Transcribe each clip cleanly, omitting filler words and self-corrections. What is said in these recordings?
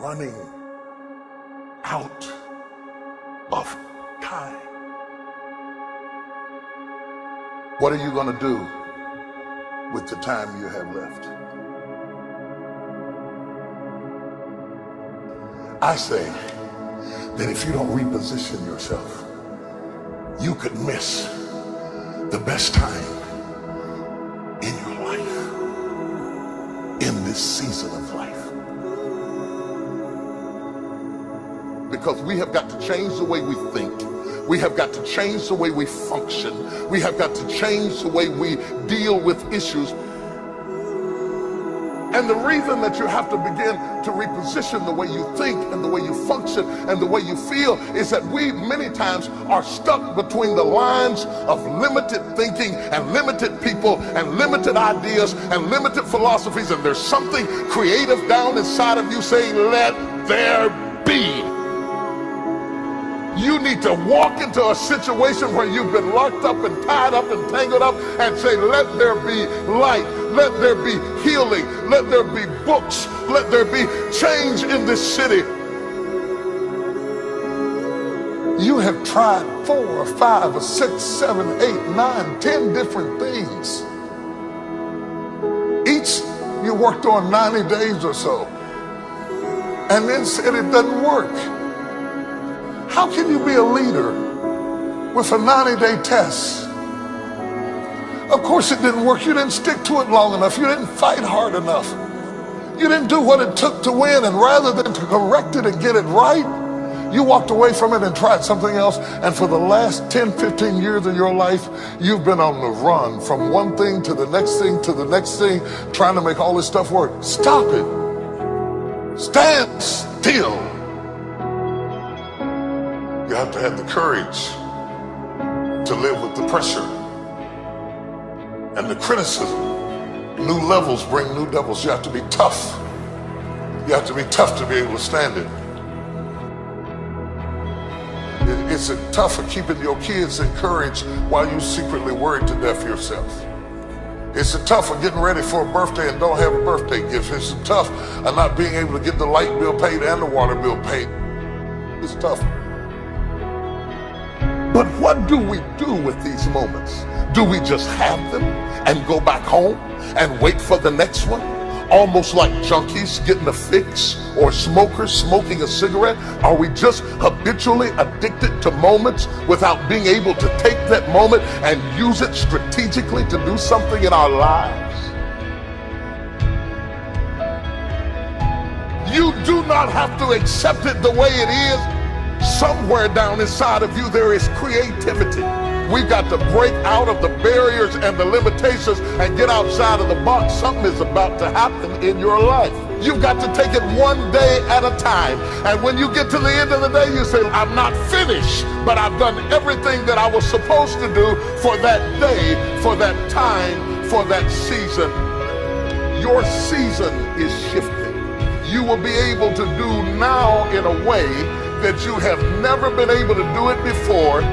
running out of time. What are you going to do with the time you have left? I say that if you don't reposition yourself, you could miss the best time in your life, in this season of life. Because we have got to change the way we think. We have got to change the way we function. We have got to change the way we deal with issues. And the reason that you have to begin to reposition the way you think and the way you function and the way you feel is that we many times are stuck between the lines of limited thinking and limited people and limited ideas and limited philosophies, and there's something creative down inside of you saying, let there be. You need to walk into a situation where you've been locked up and tied up and tangled up and say, let there be light, let there be healing, let there be books, let there be change in this city. You have tried 4 or 5 or 6, 7, 8, 9, 10 different things. Each you worked on 90 days or so and then said it doesn't work. How can you be a leader with a 90-day test? Of course it didn't work. You didn't stick to it long enough. You didn't fight hard enough. You didn't do what it took to win, and rather than to correct it and get it right, you walked away from it and tried something else. And for the last 10, 15 years of your life, you've been on the run from one thing to the next thing to the next thing, trying to make all this stuff work. Stop it. Stand still. You have to have the courage to live with the pressure and the criticism. New levels bring new devils. You have to be tough. You have to be tough to be able to stand it. It's tough for keeping your kids encouraged while you secretly worried to death yourself. It's tough for getting ready for a birthday and don't have a birthday gift. It's tough of not being able to get the light bill paid and the water bill paid. It's tough. But what do we do with these moments? Do we just have them and go back home and wait for the next one? Almost like junkies getting a fix or smokers smoking a cigarette? Are we just habitually addicted to moments without being able to take that moment and use it strategically to do something in our lives? You do not have to accept it the way it is. Somewhere down inside of you there is creativity. We've got to break out of the barriers and the limitations and get outside of the box. Something is about to happen in your life. You've got to take it one day at a time. And when you get to the end of the day, you say, I'm not finished, but I've done everything that I was supposed to do for that day, for that time, for that season. Your season is shifting. You will be able to do now in a way that you have never been able to do it before.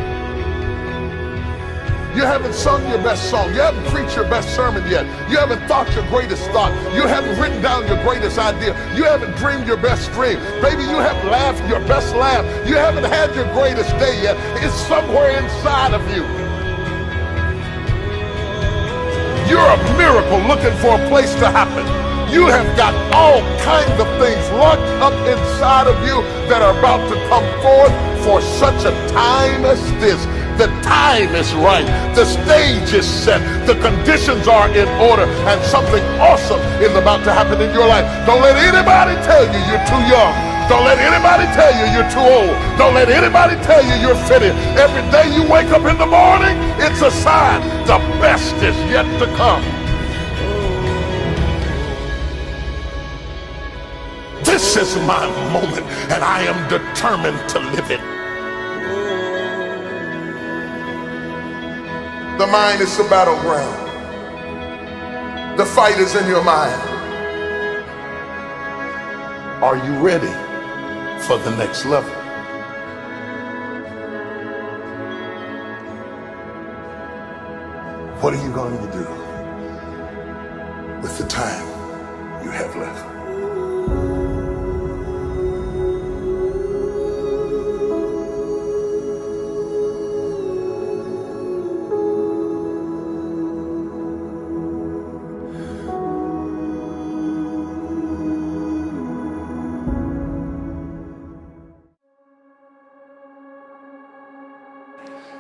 You haven't sung your best song. You haven't preached your best sermon yet. You haven't thought your greatest thought. You haven't written down your greatest idea. You haven't dreamed your best dream. Baby, you haven't laughed your best laugh. You haven't had your greatest day yet. It's somewhere inside of you. You're a miracle looking for a place to happen. You have got all kinds of things locked up inside of you that are about to come forth for such a time as this. The time is right. The stage is set. The conditions are in order, and something awesome is about to happen in your life. Don't let anybody tell you you're too young. Don't let anybody tell you you're too old. Don't let anybody tell you you're fitted. Every day you wake up in the morning, it's a sign the best is yet to come. This is my moment, and I am determined to live it. The mind is the battleground. The fight is in your mind. Are you ready for the next level? What are you going to do with the time you have left?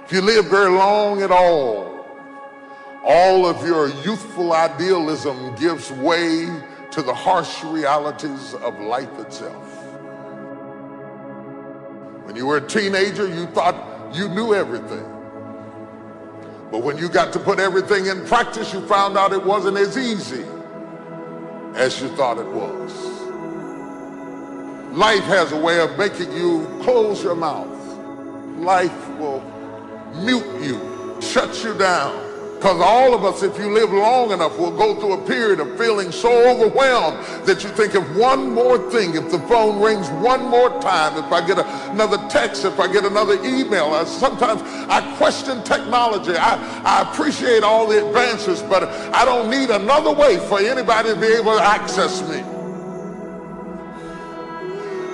If you live very long at all of your youthful idealism gives way to the harsh realities of life itself. When you were a teenager, you thought you knew everything. But when you got to put everything in practice, you found out it wasn't as easy as you thought it was. Life has a way of making you close your mouth. Life will mute you, shut you down. Because all of us, if you live long enough, will go through a period of feeling so overwhelmed that you think of one more thing, if the phone rings one more time, if I get another text, if I get another email. Sometimes I question technology. I appreciate all the advances, but I don't need another way for anybody to be able to access me.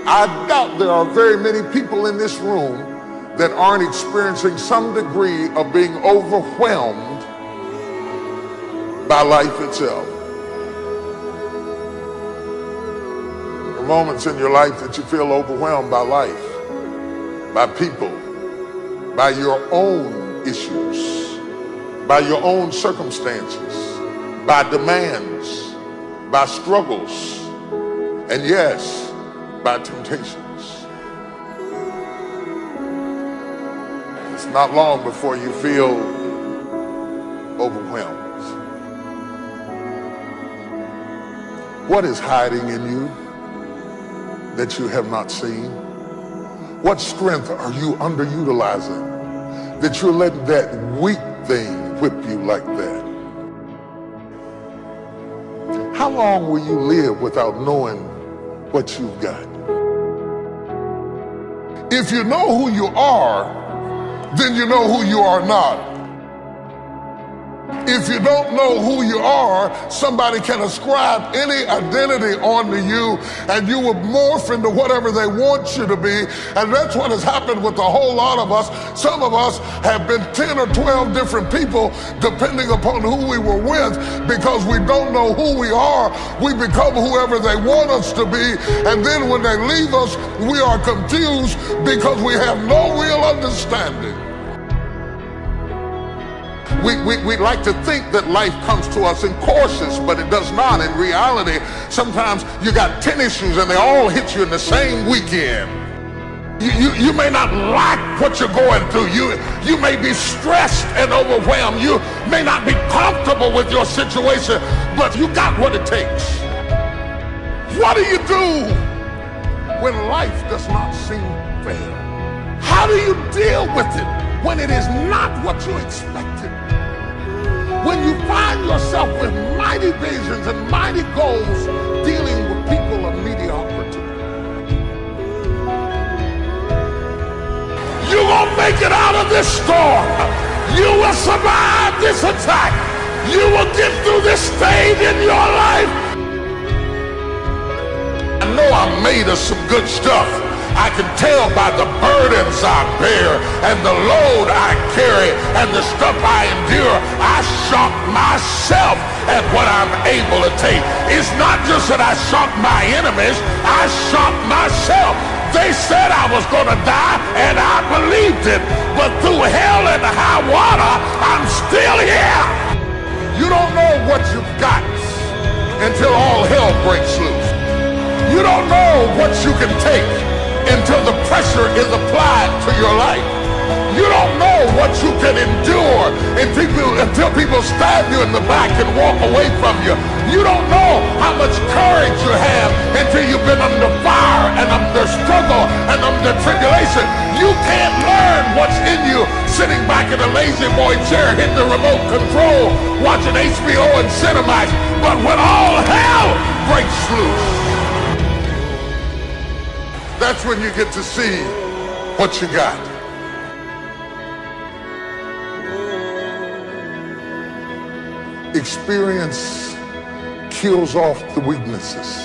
I doubt there are very many people in this room that aren't experiencing some degree of being overwhelmed by life itself. There are moments in your life that you feel overwhelmed by life, by people, by your own issues, by your own circumstances, by demands, by struggles, and yes, by temptations. It's not long before you feel overwhelmed. What is hiding in you that you have not seen? What strength are you underutilizing that you're letting that weak thing whip you like that? How long will you live without knowing what you've got? If you know who you are, then you know who you are not. If you don't know who you are, somebody can ascribe any identity onto you and you will morph into whatever they want you to be. And that's what has happened with a whole lot of us. Some of us have been 10 or 12 different people depending upon who we were with. Because we don't know who we are, we become whoever they want us to be. And then when they leave us, we are confused because we have no real understanding. We like to think that life comes to us in courses, but it does not. In reality, sometimes you got 10 issues and they all hit you in the same weekend. You may not like what you're going through. You may be stressed and overwhelmed. You may not be comfortable with your situation, but you got what it takes. What do you do when life does not seem fair? How do you deal with it when it is not what you expected? When you find yourself with mighty visions and mighty goals dealing with people of mediocrity. You're gonna make it out of this storm. You will survive this attack. You will get through this stage in your life. I know I'm made of some good stuff. I can tell by the burdens I bear and the load I carry and the stuff I endure. I shock myself at what I'm able to take. It's not just that I shock my enemies, I shock myself. They said I was going to die and I believed it, but through hell and high water, I'm still here. You don't know what you've got until all hell breaks loose. You don't know what you can take until the pressure is applied to your life. You don't know what you can endure until people stab you in the back and walk away from you. You don't know how much courage you have until you've been under fire and under struggle and under tribulation. You can't learn what's in you sitting back in a lazy boy chair hitting the remote control watching HBO and Cinemax. But when all hell breaks loose, that's when you get to see what you got. Experience kills off the weaknesses.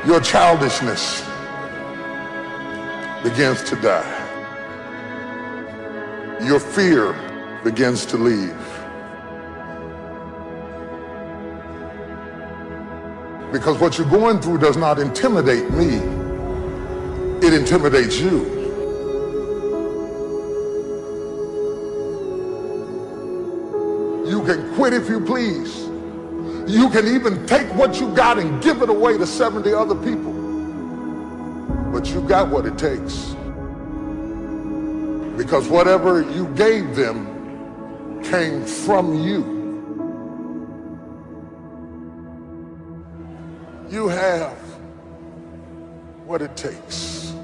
Your childishness begins to die. Your fear begins to leave. Because what you're going through does not intimidate me. It intimidates you. You can quit if you please. You can even take what you got and give it away to 70 other people. But you got what it takes. Because whatever you gave them came from you. You have what it takes.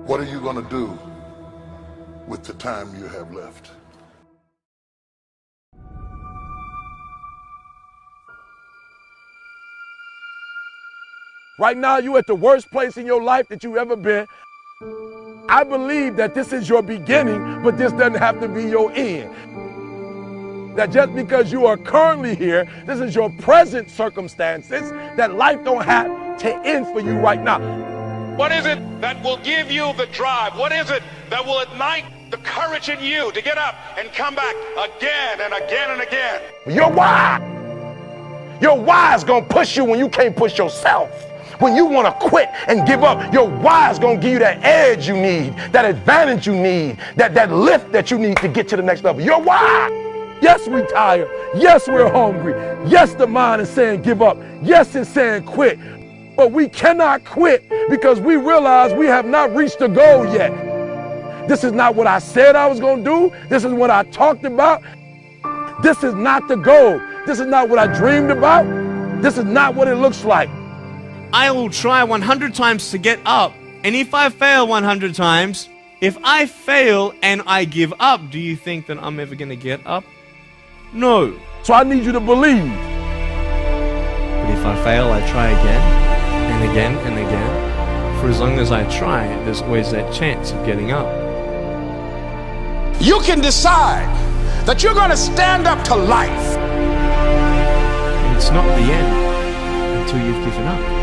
What are you going to do with the time you have left? Right now, you're at the worst place in your life that you've ever been. I believe that this is your beginning, but this doesn't have to be your end. That just because you are currently here, this is your present circumstances, that life don't have to end for you right now. What is it that will give you the drive? What is it that will ignite the courage in you to get up and come back again and again and again? Your why. Your why is gonna push you when you can't push yourself. When you want to quit and give up, your why is going to give you that edge you need, that advantage you need, that lift that you need to get to the next level. Your why. Yes, we're tired. Yes, we're hungry. Yes, the mind is saying give up. Yes, it's saying quit. But we cannot quit because we realize we have not reached the goal yet. This is not what I said I was going to do. This is what I talked about. This is not the goal. This is not what I dreamed about. This is not what it looks like. I will try 100 times to get up, and if I fail 100 times, if I fail and I give up, do you think that I'm ever going to get up? No. So I need you to believe. But if I fail, I try again, and again, and again. For as long as I try, there's always that chance of getting up. You can decide that you're going to stand up to life. And it's not the end until you've given up.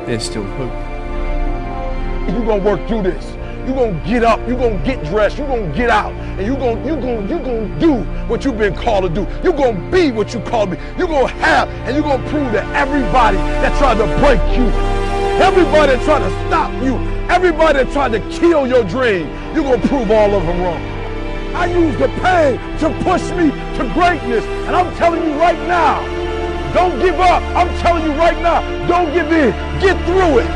There's still hope. You're going to work through this. You're going to get up. You're going to get dressed. You're going to get out. And you're going to do what you've been called to do. You're going to be what you called to be. You're going to have, and you're going to prove to everybody that tried to break you, everybody that tried to stop you, everybody that tried to kill your dream, you're going to prove all of them wrong. I use the pain to push me to greatness. And I'm telling you right now, don't give up. I'm telling you right now, don't give in. Get through it.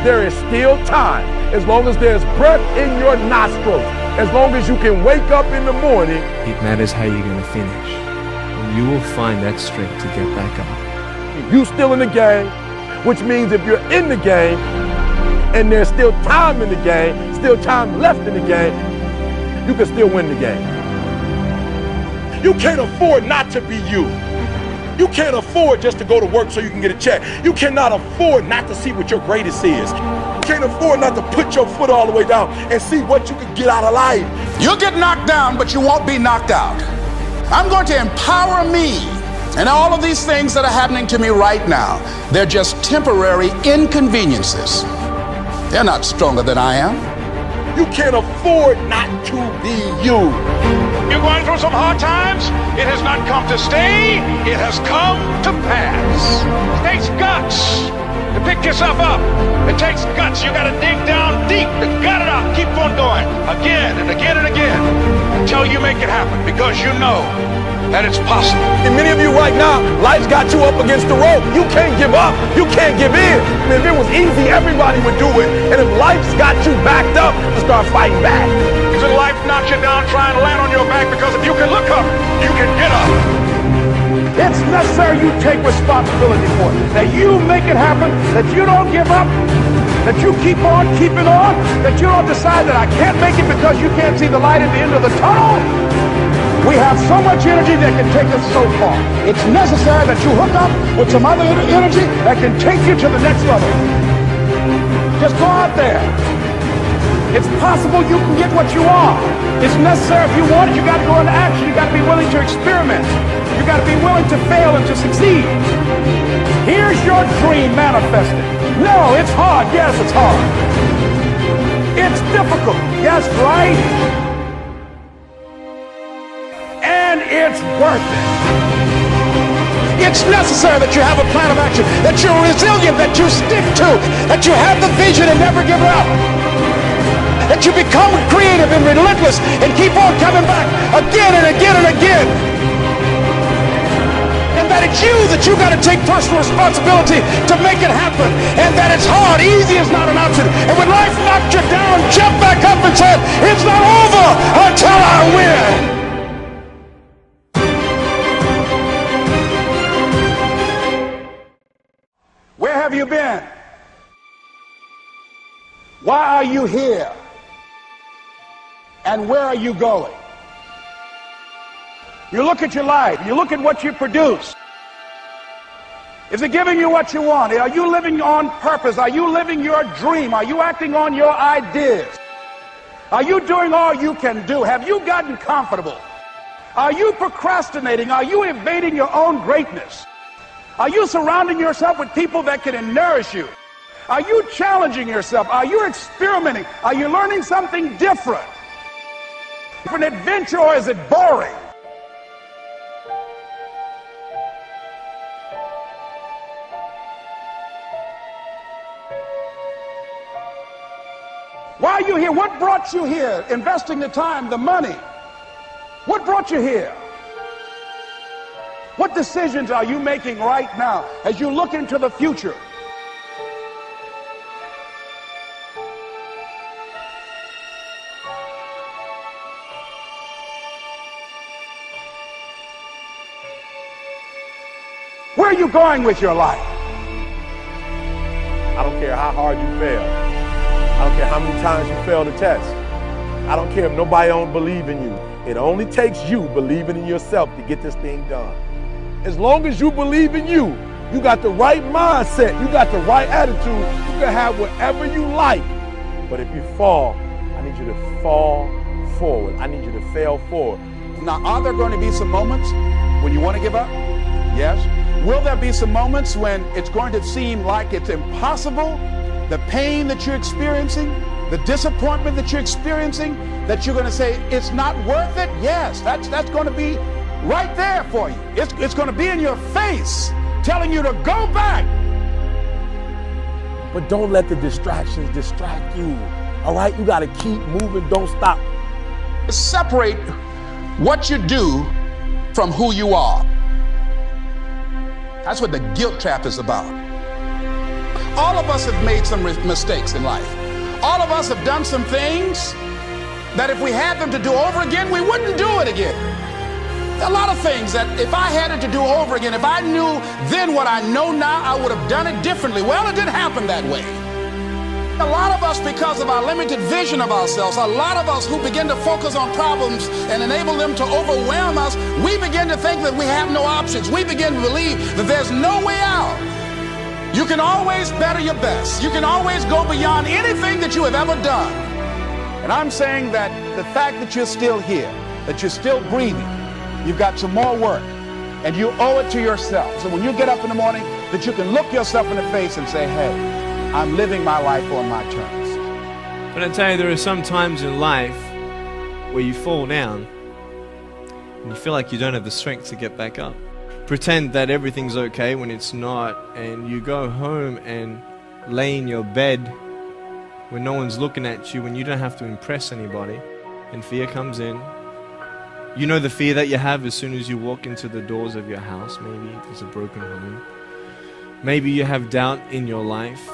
There is still time. As long as there's breath in your nostrils, as long as you can wake up in the morning. It matters how you're going to finish. And you will find that strength to get back up. You still in the game, which means if you're in the game and there's still time in the game, still time left in the game, you can still win the game. You can't afford not to be you. You can't afford just to go to work so you can get a check. You cannot afford not to see what your greatest is. You can't afford not to put your foot all the way down and see what you can get out of life. You'll get knocked down, but you won't be knocked out. I'm going to empower me. And all of these things that are happening to me right now, they're just temporary inconveniences. They're not stronger than I am. You can't afford not to be you. You're going through some hard times. It has not come to stay. It has come to pass. It takes guts to pick yourself up. It takes guts. You got to dig down deep to gut it out. Keep on going again and again and again until you make it happen, because you know that it's possible. And many of you right now, life's got you up against the rope. You can't give up. You can't give in. I mean, if it was easy, everybody would do it. And if life's got you backed up, to start fighting back. Because life knocks you down trying to land on your back, because if you can look up, you can get up. It's necessary you take responsibility for it. That you make it happen, that you don't give up, that you keep on keeping on, that you don't decide that I can't make it because you can't see the light at the end of the tunnel. We have so much energy that can take us so far. It's necessary that you hook up with some other energy that can take you to the next level. Just go out there. It's possible you can get what you want. It's necessary if you want it, you got to go into action. You got to be willing to experiment. You got to be willing to fail and to succeed. Here's your dream manifested. No, it's hard. Yes, it's hard. It's difficult. Yes, right? And it's worth it. It's necessary that you have a plan of action, that you're resilient, that you stick to, that you have the vision and never give up. that you become creative and relentless and keep on coming back again and again and again. And that it's you that you got to take personal responsibility to make it happen. And that it's hard. Easy is not an option. And when life knocks you down, jump back up and say, it's not over until I win. Where have you been? Why are you here? And where are you going? You look at your life, you look at what you produce. Is it giving you what you want? Are you living on purpose? Are you living your dream? Are you acting on your ideas? Are you doing all you can do? Have you gotten comfortable? Are you procrastinating? Are you evading your own greatness? Are you surrounding yourself with people that can nourish you? Are you challenging yourself? Are you experimenting? Are you learning something different? An adventure, or is it boring? Why are you here? What brought you here? Investing the time, the money. What brought you here? What decisions are you making right now as you look into the future? Where are you going with your life? I don't care how hard you fail. I don't care how many times you fail the test. I don't care if nobody don't believe in you. It only takes you believing in yourself to get this thing done. As long as you believe in you, you got the right mindset, you got the right attitude, you can have whatever you like. But if you fall, I need you to fall forward. I need you to fail forward. Now, are there going to be some moments when you want to give up? Yes. Will there be some moments when it's going to seem like it's impossible? The pain that you're experiencing, the disappointment that you're experiencing, that you're going to say, it's not worth it? Yes, that's going to be right there for you. It's going to be in your face, telling you to go back. But don't let the distractions distract you. All right? You got to keep moving. Don't stop. Separate what you do from who you are. That's what the guilt trap is about. All of us have made some mistakes in life. All of us have done some things that if we had them to do over again, we wouldn't do it again. A lot of things that if I had it to do over again, if I knew then what I know now, I would have done it differently. Well, it didn't happen that way. A lot of us, because of our limited vision of ourselves, a lot of us who begin to focus on problems and enable them to overwhelm us, we begin to think that we have no options. We begin to believe that there's no way out. You can always better your best. You can always go beyond anything that you have ever done. And I'm saying that the fact that you're still here, that you're still breathing, you've got some more work, and you owe it to yourself. So when you get up in the morning, that you can look yourself in the face and say, hey, I'm living my life on my terms. But I tell you, there are some times in life where you fall down and you feel like you don't have the strength to get back up. Pretend that everything's okay when it's not, and you go home and lay in your bed when no one's looking at you, when you don't have to impress anybody, and fear comes in. You know the fear that you have as soon as you walk into the doors of your house. Maybe there's a broken home. Maybe you have doubt in your life.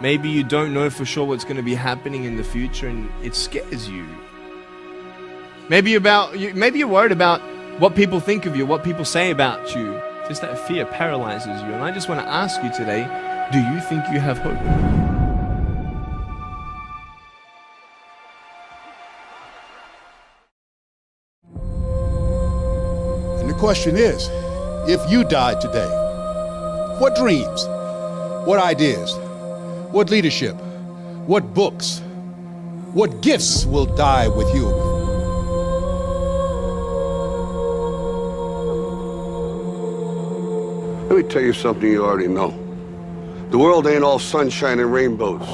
Maybe you don't know for sure what's going to be happening in the future and it scares you. Maybe you're worried about what people think of you, what people say about you. Just that fear paralyzes you. And I just want to ask you today, do you think you have hope? And the question is, if you died today, what dreams, what ideas, what leadership, what books, what gifts will die with you? Let me tell you something you already know. The world ain't all sunshine and rainbows.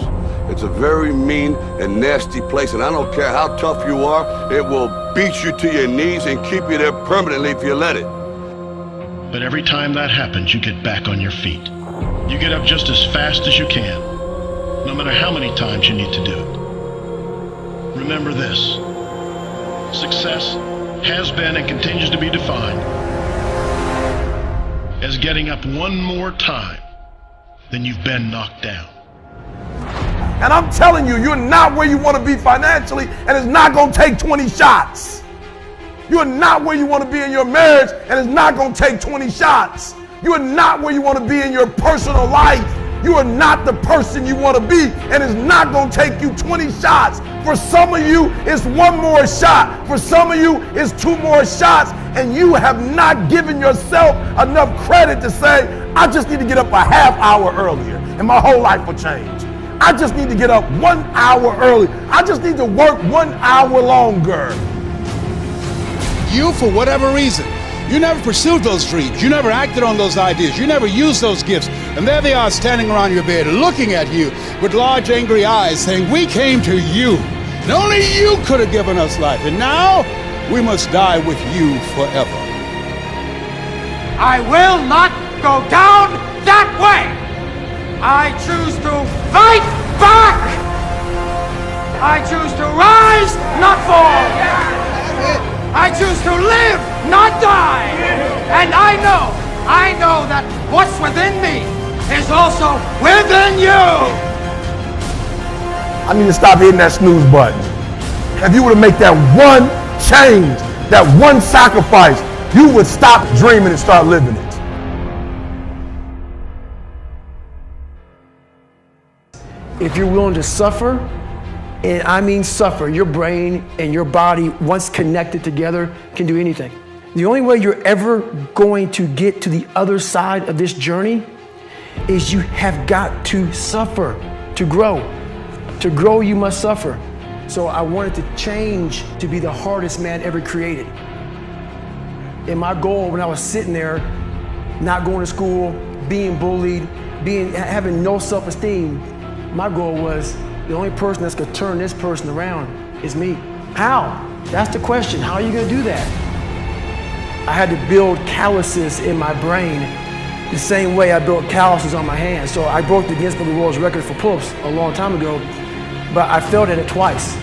It's a very mean and nasty place, and I don't care how tough you are, it will beat you to your knees and keep you there permanently if you let it. But every time that happens, you get back on your feet. You get up just as fast as you can. no matter how many times you need to do it. Remember this: success has been and continues to be defined as getting up one more time than you've been knocked down. And I'm telling you, you're not where you want to be financially, and it's not going to take 20 shots. You're not where you want to be in your marriage, and it's not going to take 20 shots. You are not where you want to be in your personal life. You are not the person you want to be, and it's not going to take you 20 shots. For some of you, it's one more shot. For some of you, it's two more shots, and you have not given yourself enough credit to say, I just need to get up a half hour earlier, and my whole life will change. I just need to get up 1 hour early. I just need to work 1 hour longer. You, for whatever reason, you never pursued those dreams. You never acted on those ideas. You never used those gifts. And there they are standing around your bed looking at you with large angry eyes saying, we came to you. And only you could have given us life. And now we must die with you forever. I will not go down that way. I choose to fight back. I choose to rise, not fall. I choose to live, not die. And I know that what's within me is also within you. I need to stop hitting that snooze button. If you were to make that one change, that one sacrifice, you would stop dreaming and start living it. If you're willing to suffer, and I mean suffer, your brain and your body, once connected together, can do anything. The only way you're ever going to get to the other side of this journey is you have got to suffer to grow. To grow, you must suffer. So I wanted to change to be the hardest man ever created. And my goal when I was sitting there, not going to school, being bullied, having no self-esteem, my goal was the only person that's gonna turn this person around is me. How? That's the question. How are you gonna do that? I had to build calluses in my brain the same way I built calluses on my hands. So I broke the Guinness Book of World Record for pull-ups a long time ago, but I failed at it twice.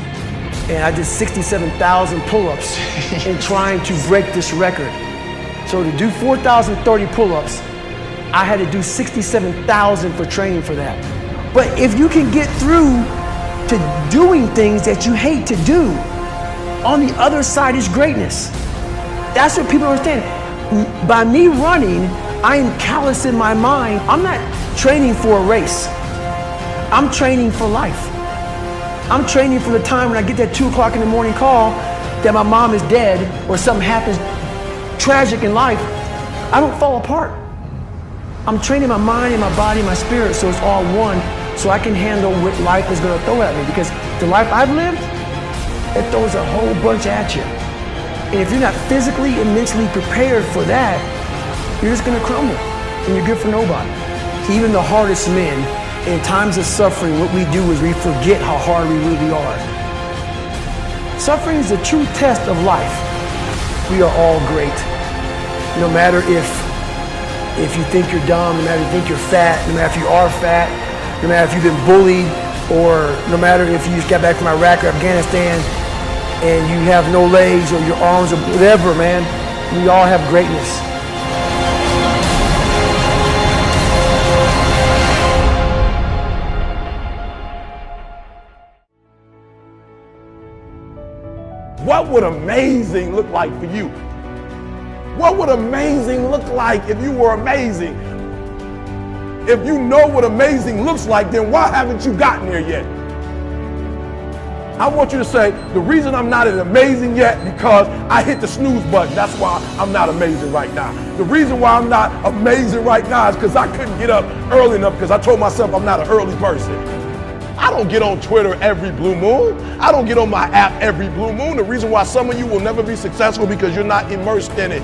And I did 67,000 pull-ups in trying to break this record. So to do 4,030 pull-ups, I had to do 67,000 for training for that. But if you can get through to doing things that you hate to do, on the other side is greatness. That's what people understand. By me running, I am callous in my mind. I'm not training for a race. I'm training for life. I'm training for the time when I get that 2 o'clock in the morning call that my mom is dead or something happens tragic in life. I don't fall apart. I'm training my mind and my body and my spirit so it's all one, so I can handle what life is going to throw at me. Because the life I've lived, it throws a whole bunch at you. And if you're not physically and mentally prepared for that, you're just going to crumble and you're good for nobody. Even the hardest men, in times of suffering, what we do is we forget how hard we really are. Suffering is the true test of life. We are all great. No matter if you think you're dumb, no matter if you think you're fat, no matter if you are fat, no matter if you've been bullied, or no matter if you just got back from Iraq or Afghanistan and you have no legs or your arms or whatever, man, we all have greatness. What would amazing look like for you? What would amazing look like if you were amazing? If you know what amazing looks like, then why haven't you gotten there yet? I want you to say, the reason I'm not as amazing yet because I hit the snooze button. That's why I'm not amazing right now. The reason why I'm not amazing right now is because I couldn't get up early enough because I told myself I'm not an early person. I don't get on Twitter every blue moon. I don't get on my app every blue moon. The reason why some of you will never be successful because you're not immersed in it.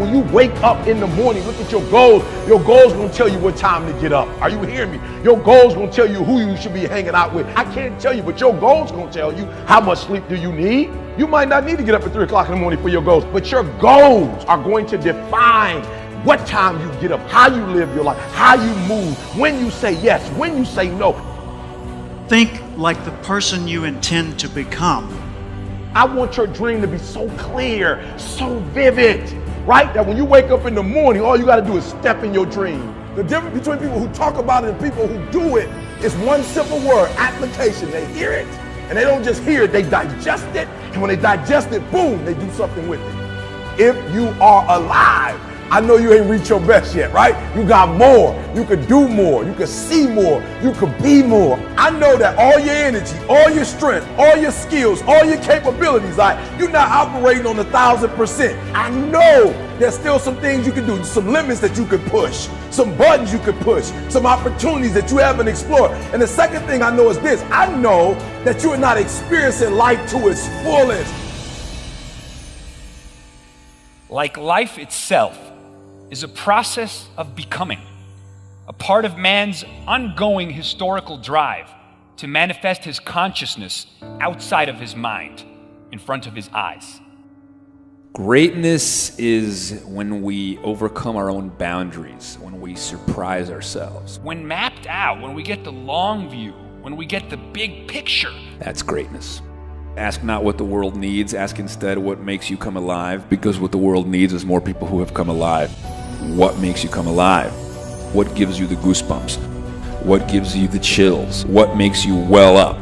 When you wake up in the morning, look at your goals. Your goals gonna tell you what time to get up. Are you hearing me? Your goals gonna tell you who you should be hanging out with. I can't tell you, but your goals gonna tell you how much sleep do you need. You might not need to get up at 3 o'clock in the morning for your goals, but your goals are going to define what time you get up, how you live your life, how you move, when you say yes, when you say no. Think like the person you intend to become. I want your dream to be so clear, so vivid, right? That when you wake up in the morning, all you got to do is step in your dream. The difference between people who talk about it and people who do it is one simple word: application. They hear it, and they don't just hear it, they digest it. And when they digest it, boom, they do something with it. If you are alive, I know you ain't reached your best yet, right? You got more. You could do more. You could see more. You could be more. I know that all your energy, all your strength, all your skills, all your capabilities, you're not operating on 1,000%. I know there's still some things you can do, some limits that you could push, some buttons you could push, some opportunities that you haven't explored. And the second thing I know is this: I know that you are not experiencing life to its fullest. Like life itself is a process of becoming, a part of man's ongoing historical drive to manifest his consciousness outside of his mind, in front of his eyes. Greatness is when we overcome our own boundaries, when we surprise ourselves. When mapped out, when we get the long view, when we get the big picture. That's greatness. Ask not what the world needs, ask instead what makes you come alive, because what the world needs is more people who have come alive. What makes you come alive? What gives you the goosebumps? What gives you the chills? What makes you well up?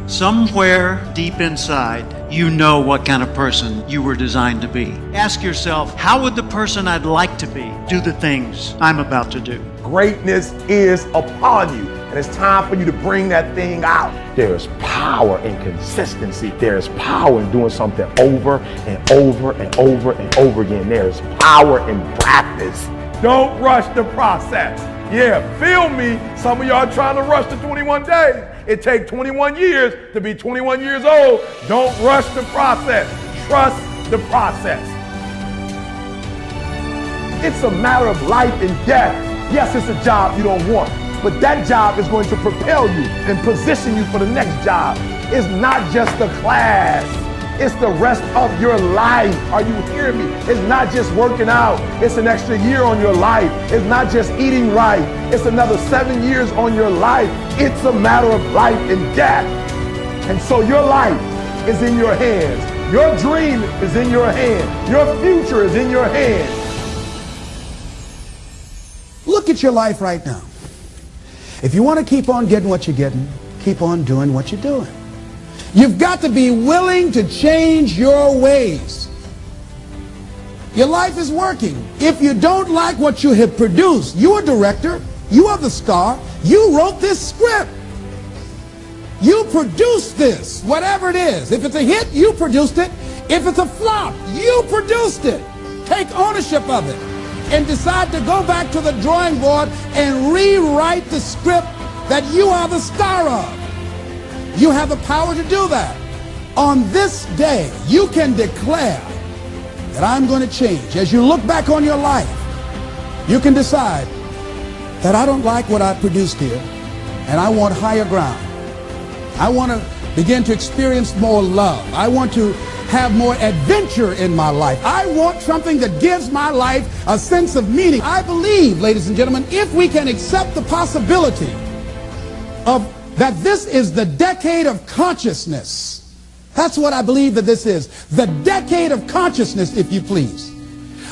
Somewhere deep inside, you know what kind of person you were designed to be. Ask yourself, how would the person I'd like to be do the things I'm about to do? Greatness is upon you, and it's time for you to bring that thing out. There's power in consistency. There's power in doing something over and over and over and over again. There's power in practice. Don't rush the process. Yeah, feel me. Some of y'all trying to rush the 21 days. It takes 21 years to be 21 years old. Don't rush the process. Trust the process. It's a matter of life and death. Yes, it's a job you don't want, but that job is going to propel you and position you for the next job. It's not just the class. It's the rest of your life. Are you hearing me? It's not just working out. It's an extra year on your life. It's not just eating right. It's another 7 years on your life. It's a matter of life and death. And so your life is in your hands. Your dream is in your hands. Your future is in your hands. Look at your life right now. If you want to keep on getting what you're getting, keep on doing what you're doing. You've got to be willing to change your ways. Your life is working. If you don't like what you have produced, you're a director, you are the star, you wrote this script. You produced this, whatever it is. If it's a hit, you produced it. If it's a flop, you produced it. Take ownership of it and decide to go back to the drawing board and rewrite the script that you are the star of. You have the power to do that. On this day, you can declare that I'm going to change. As you look back on your life, you can decide that I don't like what I produced here, and I want higher ground. I want to begin to experience more love. I want to have more adventure in my life. I want something that gives my life a sense of meaning. I believe, ladies and gentlemen, if we can accept the possibility of that this is the decade of consciousness. That's what I believe that this is. The decade of consciousness, if you please.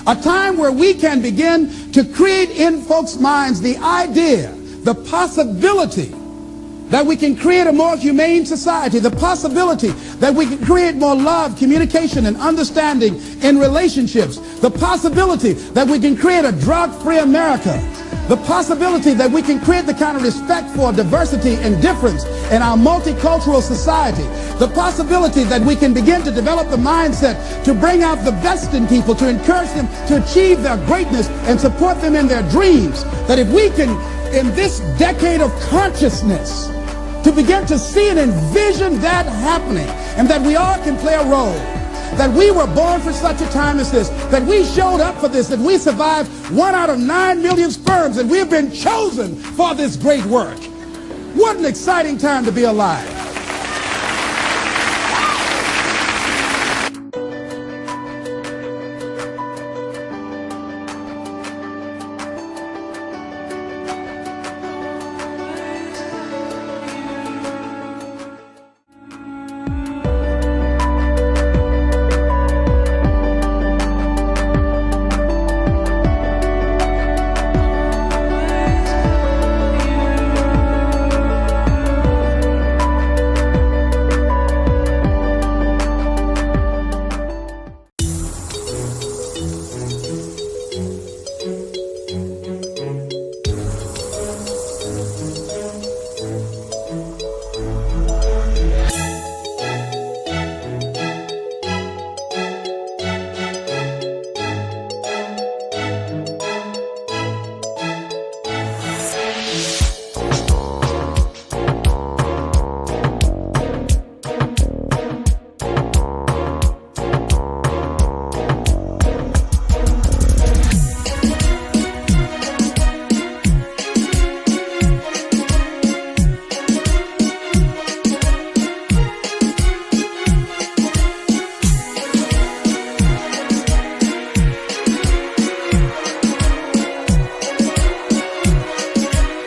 A time where we can begin to create in folks' minds the idea, the possibility that we can create a more humane society, the possibility that we can create more love, communication, and understanding in relationships, the possibility that we can create a drug-free America, the possibility that we can create the kind of respect for diversity and difference in our multicultural society, the possibility that we can begin to develop the mindset to bring out the best in people, to encourage them to achieve their greatness and support them in their dreams, that if we can, in this decade of consciousness, to begin to see and envision that happening, and that we all can play a role, that we were born for such a time as this, that we showed up for this, that we survived 1 out of 9 million sperms, and we have been chosen for this great work. What an exciting time to be alive.